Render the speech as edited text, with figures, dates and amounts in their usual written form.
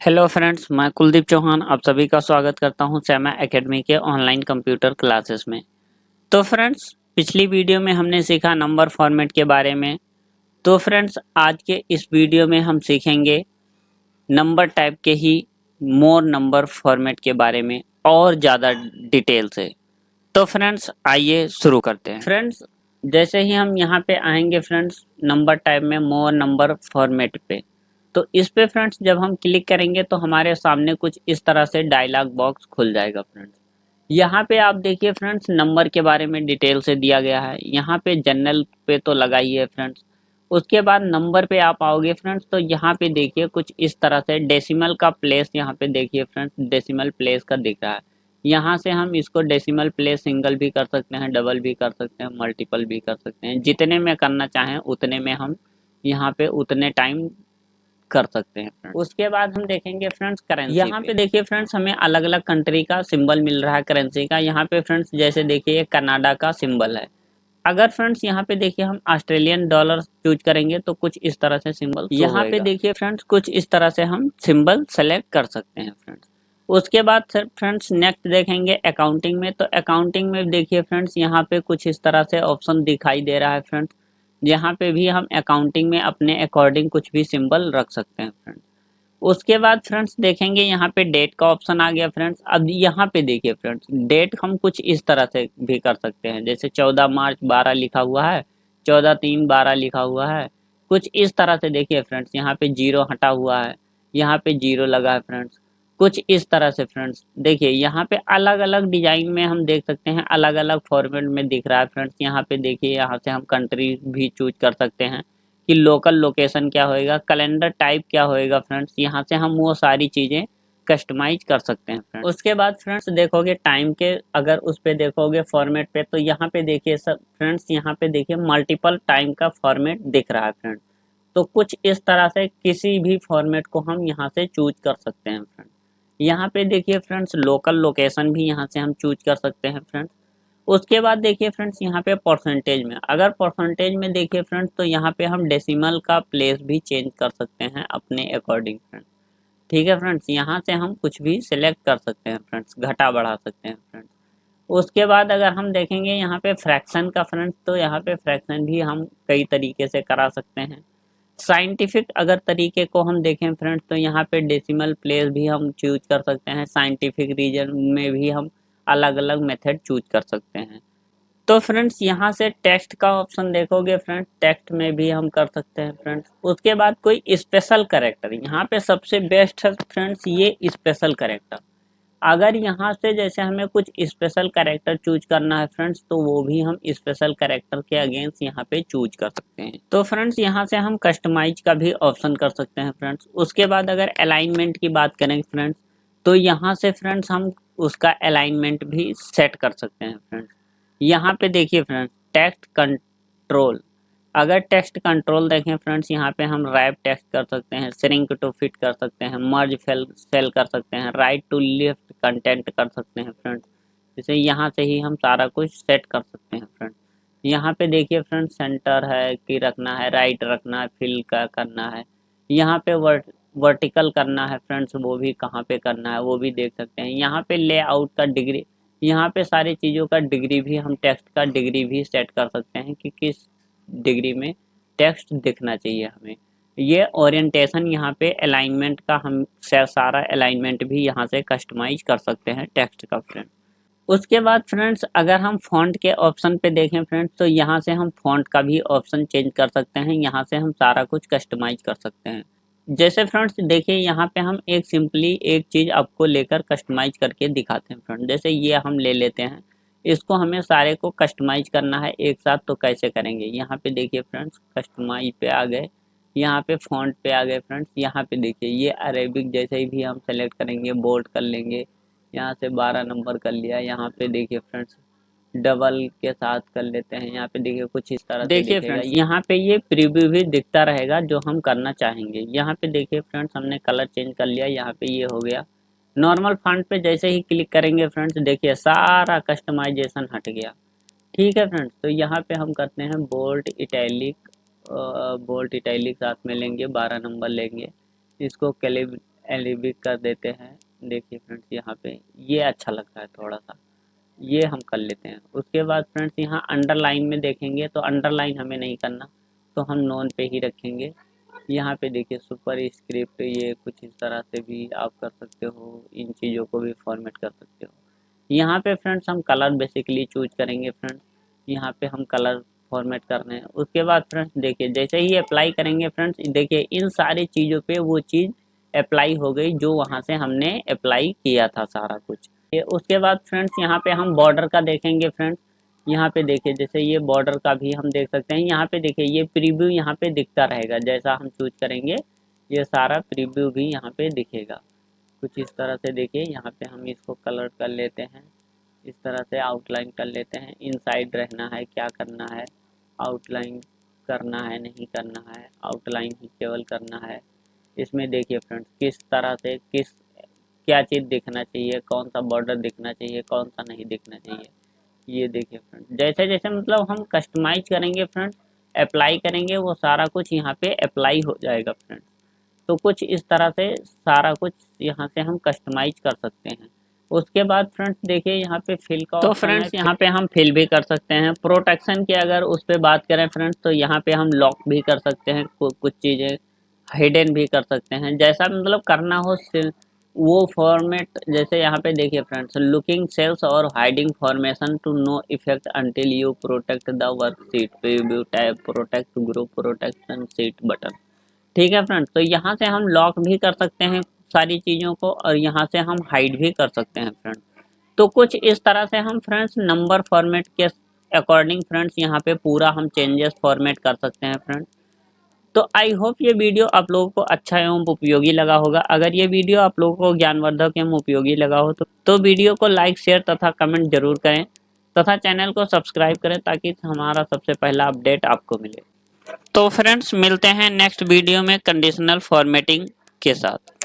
Hello friends, मैं कुलदीप चौहान आप सभी का स्वागत करता हूं सैमा एकेडमी के ऑनलाइन कंप्यूटर क्लासेस में। तो फ्रेंड्स, पिछली वीडियो में हमने सीखा नंबर फॉर्मेट के बारे में। तो फ्रेंड्स, आज के इस वीडियो में हम सीखेंगे नंबर टाइप के ही मोर नंबर फॉर्मेट के बारे में और ज़्यादा डिटेल से। तो फ्रेंड्स, आइए शुरू करते हैं। फ्रेंड्स, जैसे ही हम यहाँ पे आएंगे फ्रेंड्स, नंबर टाइप में मोर नंबर फॉर्मेट पे, तो इस पे फ्रेंड्स जब हम क्लिक करेंगे तो हमारे सामने कुछ इस तरह से डायलॉग बॉक्स खुल जाएगा फ्रेंड्स। यहाँ पे आप देखिए फ्रेंड्स, नंबर के बारे में डिटेल से दिया गया है। यहाँ पे जनरल पे तो लगा ही है फ्रेंड्स। उसके बाद नंबर पे आप आओगे फ्रेंड्स, तो यहाँ पे देखिए कुछ इस तरह से डेसिमल का प्लेस, यहाँ पे देखिए फ्रेंड्स डेसिमल प्लेस का दिख रहा है। यहाँ से हम इसको डेसिमल प्लेस सिंगल भी कर सकते हैं, डबल भी कर सकते हैं, मल्टीपल भी कर सकते हैं। जितने में करना चाहें उतने में हम यहाँ पे उतने टाइम कर सकते हैं फ्रेंड्स। उसके बाद हम देखेंगे फ्रेंड्स करेंसी। यहाँ पे देखिए फ्रेंड्स, हमें अलग अलग कंट्री का सिंबल मिल रहा है करेंसी का। यहाँ पे फ्रेंड्स जैसे देखिए कनाडा का सिंबल है। अगर फ्रेंड्स यहाँ पे देखिए हम ऑस्ट्रेलियन डॉलर चूज करेंगे तो कुछ इस तरह से सिंबल यहाँ पे देखिए फ्रेंड्स, कुछ इस तरह से हम सिंबल सेलेक्ट कर सकते हैं फ्रेंड्स। उसके बाद फ्रेंड्स नेक्स्ट देखेंगे अकाउंटिंग में। तो अकाउंटिंग में देखिए फ्रेंड्स, यहाँ पे कुछ इस तरह से ऑप्शन दिखाई दे रहा है फ्रेंड्स। यहाँ पे भी हम अकाउंटिंग में अपने अकॉर्डिंग कुछ भी सिंबल रख सकते हैं फ्रेंड्स। उसके बाद फ्रेंड्स देखेंगे यहाँ पे डेट का ऑप्शन आ गया फ्रेंड्स। अब यहाँ पे देखिए फ्रेंड्स, डेट हम कुछ इस तरह से भी कर सकते हैं, जैसे 14 मार्च 12 लिखा हुआ है, 14/3/12 लिखा हुआ है, कुछ इस तरह से। देखिए फ्रेंड्स, यहाँ पे जीरो हटा हुआ है, यहाँ पे जीरो लगा है फ्रेंड्स, कुछ इस तरह से फ्रेंड्स। देखिए यहाँ पे अलग अलग डिजाइन में हम देख सकते हैं, अलग अलग फॉर्मेट में दिख रहा है फ्रेंड्स। यहाँ पे देखिए, यहाँ से हम कंट्री भी चूज कर सकते हैं कि लोकल लोकेशन क्या होएगा, कैलेंडर टाइप क्या होएगा फ्रेंड्स। यहाँ से हम वो सारी चीज़ें कस्टमाइज कर सकते हैं फ्रेंड्स। उसके बाद फ्रेंड्स देखोगे टाइम के, अगर उस पे देखोगे फॉर्मेट पे, तो यहाँ पे देखिए सब फ्रेंड्स, यहाँ पे देखिए मल्टीपल टाइम का फॉर्मेट दिख रहा है फ्रेंड्स। तो कुछ इस तरह से किसी भी फॉर्मेट को हम यहाँ से चूज कर सकते हैं फ्रेंड्स। यहाँ पे देखिए फ्रेंड्स, लोकल लोकेशन भी यहाँ से हम चूज कर सकते हैं फ्रेंड्स। उसके बाद देखिए फ्रेंड्स, यहाँ पे परसेंटेज में, अगर परसेंटेज में देखिए फ्रेंड्स, तो यहाँ पे हम डेसिमल का प्लेस भी चेंज कर सकते हैं अपने अकॉर्डिंग फ्रेंड्स। ठीक है फ्रेंड्स, यहाँ से हम कुछ भी सिलेक्ट कर सकते हैं फ्रेंड्स, घटा बढ़ा सकते हैं फ्रेंड्स। उसके बाद अगर हम देखेंगे यहाँ पे फ्रैक्शन का फ्रेंड्स, तो यहाँ पे फ्रैक्शन भी हम कई तरीके से करा सकते हैं। साइंटिफिक अगर तरीके को हम देखें फ्रेंड्स, तो यहाँ पे डेसिमल प्लेस भी हम चूज कर सकते हैं। साइंटिफिक रीजन में भी हम अलग अलग मेथड चूज कर सकते हैं। तो फ्रेंड्स यहाँ से टेक्स्ट का ऑप्शन देखोगे फ्रेंड्स, टेक्स्ट में भी हम कर सकते हैं फ्रेंड्स। उसके बाद कोई स्पेशल कैरेक्टर, यहाँ पे सबसे बेस्ट है फ्रेंड्स ये स्पेशल कैरेक्टर। अगर यहाँ से जैसे हमें कुछ स्पेशल कैरेक्टर चूज करना है फ्रेंड्स, तो वो भी हम स्पेशल कैरेक्टर के अगेंस्ट यहाँ पे चूज कर सकते हैं। तो फ्रेंड्स यहाँ से हम कस्टमाइज का भी ऑप्शन कर सकते हैं फ्रेंड्स। उसके बाद अगर अलाइनमेंट की बात करें फ्रेंड्स, तो यहाँ से फ्रेंड्स हम उसका अलाइनमेंट भी सेट कर सकते हैं फ्रेंड्स। यहाँ पे देखिए फ्रेंड्स, टेक्स्ट कंट्रोल, अगर टेक्स्ट कंट्रोल देखें फ्रेंड्स, यहाँ पे हम रैप टेक्स्ट कर सकते हैं, श्रिंक टू फिट कर सकते हैं, मर्ज सेल कर सकते हैं, राइट टू लेफ्ट कंटेंट कर सकते हैं फ्रेंड्स। जैसे यहाँ से ही हम सारा कुछ सेट कर सकते हैं फ्रेंड्स। यहाँ पे देखिए फ्रेंड्स, सेंटर है कि रखना है, राइट रखना है, फिल का करना है। यहाँ पे वर्टिकल करना है फ्रेंड्स, वो भी कहाँ पे करना है वो भी देख सकते हैं। यहाँ पे लेआउट का डिग्री, यहाँ पे सारी चीज़ों का डिग्री भी, हम टेक्स्ट का डिग्री भी सेट कर सकते हैं कि किस डिग्री में टेक्स्ट दिखना चाहिए हमें। ये ओरिएंटेशन, यहाँ पे अलाइनमेंट का हम सारा अलाइनमेंट भी यहाँ से कस्टमाइज कर सकते हैं टेक्स्ट का फ्रेंड। उसके बाद फ्रेंड्स अगर हम फॉन्ट के ऑप्शन पे देखें फ्रेंड्स, तो यहाँ से हम फॉन्ट का भी ऑप्शन चेंज कर सकते हैं। यहाँ से हम सारा कुछ कस्टमाइज कर सकते हैं। जैसे फ्रेंड्स देखिए, यहाँ पे हम एक सिंपली एक चीज़ आपको लेकर कस्टमाइज करके दिखाते हैं फ्रेंड। जैसे ये हम ले लेते हैं, इसको हमें सारे को कस्टमाइज करना है एक साथ, तो कैसे करेंगे। यहाँ पे देखिए फ्रेंड्स, कस्टमाइज पे आ गए, यहाँ पे फॉन्ट पे आ गए फ्रेंड्स। यहाँ पे देखिए ये अरेबिक जैसे ही भी हम सेलेक्ट करेंगे, बोल्ड कर लेंगे, यहाँ से 12 नंबर कर लिया। यहाँ पे देखिए फ्रेंड्स, डबल के साथ कर लेते हैं। यहाँ पे देखिए कुछ इस तरह से देखिए फ्रेंड्स, यहाँ पे ये प्रीव्यू भी दिखता रहेगा जो हम करना चाहेंगे। यहाँ पे देखिए फ्रेंड्स, हमने कलर चेंज कर लिया, यहाँ पे ये हो गया। नॉर्मल फॉन्ट पे जैसे ही क्लिक करेंगे फ्रेंड्स, देखिए सारा कस्टमाइजेशन हट गया। ठीक है फ्रेंड्स, तो यहाँ पे हम करते हैं बोल्ड इटैलिक, बोल्ड इटैलिक साथ में लेंगे, 12 नंबर लेंगे, इसको एलईबी कर देते हैं। देखिए फ्रेंड्स यहाँ पे ये अच्छा लग रहा है थोड़ा सा, ये हम कर लेते हैं। उसके बाद फ्रेंड्स यहाँ अंडरलाइन में देखेंगे तो अंडरलाइन हमें नहीं करना, तो हम नॉन पे ही रखेंगे। यहाँ पे देखिए सुपर स्क्रिप्ट, ये कुछ इस तरह से भी आप कर सकते हो, इन चीज़ों को भी फॉर्मेट कर सकते हो। यहाँ पे फ्रेंड्स हम कलर बेसिकली चूज करेंगे फ्रेंड्स, यहाँ पे हम कलर फॉर्मेट कर रहे हैं। उसके बाद फ्रेंड्स देखिए जैसे ही अप्लाई करेंगे फ्रेंड्स, देखिए इन सारी चीज़ों पे वो चीज़ अप्लाई हो गई जो वहाँ से हमने अप्लाई किया था सारा कुछ। उसके बाद फ्रेंड्स यहाँ पे हम बॉर्डर का देखेंगे फ्रेंड्स, यहाँ पे देखिए जैसे ये बॉर्डर का भी हम देख सकते हैं। यहाँ पे देखिए ये प्रीव्यू यहाँ पे दिखता रहेगा, जैसा हम चूज करेंगे ये सारा प्रीव्यू भी यहाँ पे दिखेगा कुछ इस तरह से। देखिए यहाँ पे हम इसको कलर कर लेते हैं, इस तरह से आउटलाइन कर लेते हैं। इनसाइड रहना है, क्या करना है, आउटलाइन करना है नहीं करना है, आउटलाइन ही केवल करना है। इसमें देखिए फ्रेंड्स किस तरह से क्या चीज़ दिखना चाहिए, कौन सा बॉर्डर दिखना चाहिए, कौन सा नहीं दिखना चाहिए। ये देखिए फ्रेंड्स जैसे जैसे मतलब हम कस्टमाइज करेंगे फ्रेंड्स, अप्लाई करेंगे, वो सारा कुछ यहाँ पे अप्लाई हो जाएगा फ्रेंड्स। तो कुछ इस तरह से सारा कुछ यहाँ से हम कस्टमाइज कर सकते हैं। उसके बाद फ्रेंड्स देखिए यहाँ पे फिल का, तो फ्रेंड्स यहाँ पे हम फिल भी कर सकते हैं। प्रोटेक्शन की अगर उस पर बात करें फ्रेंड्स, तो यहाँ पे हम लॉक भी कर सकते हैं, कुछ चीज़ें हिडन भी कर सकते हैं, जैसा मतलब करना हो वो फॉर्मेट। जैसे यहाँ पे देखिए फ्रेंड्स, लुकिंग सेल्स और hiding formation to no effect until you protect the worksheet, preview tab, protect group, protection sheet button. ठीक है फ्रेंड्स, तो यहाँ से हम लॉक भी कर सकते हैं सारी चीज़ों को, और यहाँ से हम हाइड भी कर सकते हैं फ्रेंड्स। तो कुछ इस तरह से हम फ्रेंड्स नंबर फॉर्मेट के अकॉर्डिंग फ्रेंड्स यहाँ पे पूरा हम चेंजेस फॉर्मेट कर सकते हैं फ्रेंड्स। तो आई होप ये वीडियो आप लोगों को अच्छा एवं उपयोगी लगा होगा। अगर ये वीडियो आप लोगों को ज्ञानवर्धक एवं उपयोगी लगा हो तो वीडियो को लाइक, शेयर तथा कमेंट जरूर करें, तथा चैनल को सब्सक्राइब करें ताकि हमारा सबसे पहला अपडेट आपको मिले। तो फ्रेंड्स मिलते हैं नेक्स्ट वीडियो में कंडीशनल फॉर्मेटिंग के साथ।